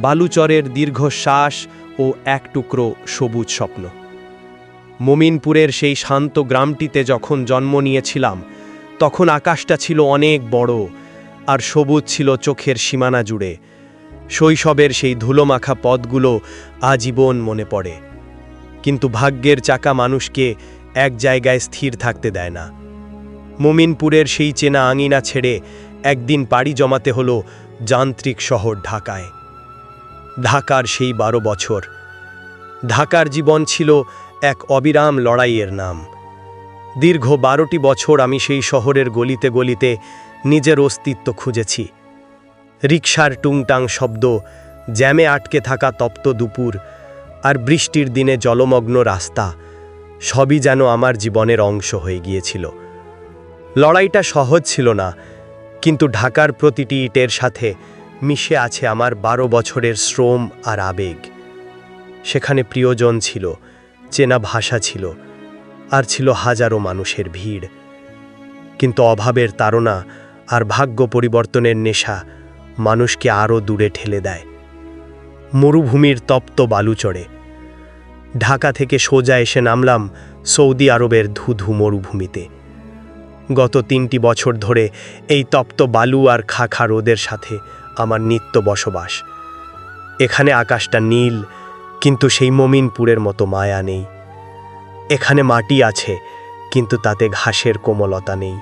বালুচরের দীর্ঘশ্বাস ও এক টুকরো সবুজ স্বপ্ন। মমিনপুরের সেই শান্ত গ্রামটিতে যখন জন্ম নিয়েছিলাম তখন আকাশটা ছিল অনেক বড় আর সবুজ ছিল চোখের সীমানা জুড়ে। শৈশবের সেই ধুলোমাখা পথগুলো আজীবন মনে পড়ে। কিন্তু ভাগ্যের চাকা মানুষকে এক জায়গায় স্থির থাকতে দেয় না। মমিনপুরের সেই চেনা আঙিনা ছেড়ে একদিন পাড়ি জমাতে হলো যান্ত্রিক শহর ঢাকায়। ঢাকার সেই 12 বছর। ঢাকার জীবন ছিল এক অবিরাম লড়াইয়ের নাম। দীর্ঘ 12টি বছর আমি সেই শহরের গলিতে গলিতে নিজের অস্তিত্ব খুঁজেছি। রিকশার টুংটাং শব্দ, জ্যামে আটকে থাকা তপ্ত দুপুর আর বৃষ্টির দিনে জলমগ্ন রাস্তা সবই যেন আমার জীবনের অংশ হয়ে গিয়েছিল। লড়াইটা সহজ ছিল না, কিন্তু ঢাকার প্রতিটি ইটের সাথে মিশে আছে আমার 12 বছরের শ্রম আর আবেগ। সেখানে প্রিয়জন ছিল, চেনা ভাষা ছিল, আর ছিল হাজারো মানুষের ভিড়। কিন্তু অভাবের তাড়না আর ভাগ্য পরিবর্তনের নেশা মানুষকে আরও দূরে ঠেলে দেয়। মরুভূমির তপ্ত বালুচরে ঢাকা থেকে সোজা এসে নামলাম সৌদি আরবের ধুধু মরুভূমিতে। গত 3টি বছর ধরে এই তপ্ত বালু আর খাখা রোদের সাথে আমার নিত্য বসবাস। এখানে আকাশটা নীল, কিন্তু সেই মমিনপুরের মতো মায়া নেই। এখানে মাটি আছে, কিন্তু তাতে ঘাসের কোমলতা নেই।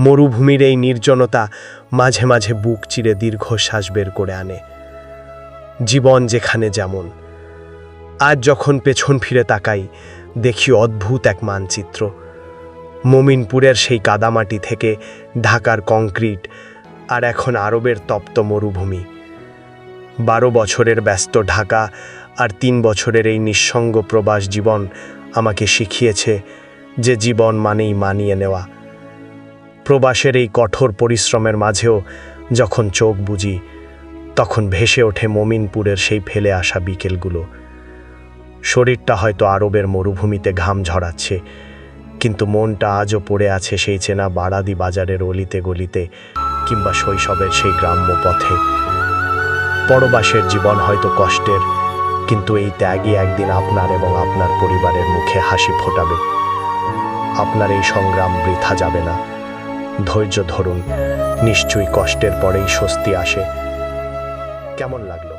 মরুভূমির এই নির্জনতা মাঝে মাঝে বুক চিরে দীর্ঘশ্বাস বের করে আনে। জীবন যেখানে যেমন। আজ যখন পেছন ফিরে তাকাই দেখি অদ্ভুত এক মানচিত্র। মমিনপুরের সেই কাদামাটি থেকে ঢাকার কংক্রিট, আর এখন আরবের তপ্ত মরুভূমি। 12 বছরের ব্যস্ত ঢাকা আর 3 বছরের এই নিঃসঙ্গ প্রবাস জীবন আমাকে শিখিয়েছে যে জীবন মানেই মানিয়ে নেওয়া। প্রবাসের এই কঠোর পরিশ্রমের মাঝেও যখন চোখ বুজি তখন ভেসে ওঠে মমিনপুরের সেই ফেলে আসা বিকেলগুলো। শরীরটা হয়তো আরবের মরুভূমিতে ঘাম ঝরাচ্ছে, কিন্তু মনটা আজও পড়ে আছে সেই চেনা বারাদি বাজারের অলিতে গলিতে কিংবা শৈশবের সেই গ্রাম্য পথে। পরবাসের জীবন হয়তো কষ্টের, কিন্তু এই ত্যাগই একদিন আপনার এবং আপনার পরিবারের মুখে হাসি ফোটাবে। আপনার এই সংগ্রাম বৃথা যাবে না। ধৈর্য ধরুন, নিশ্চয়ই কষ্টের পরেই স্বস্তি আসে। কেমন লাগলো?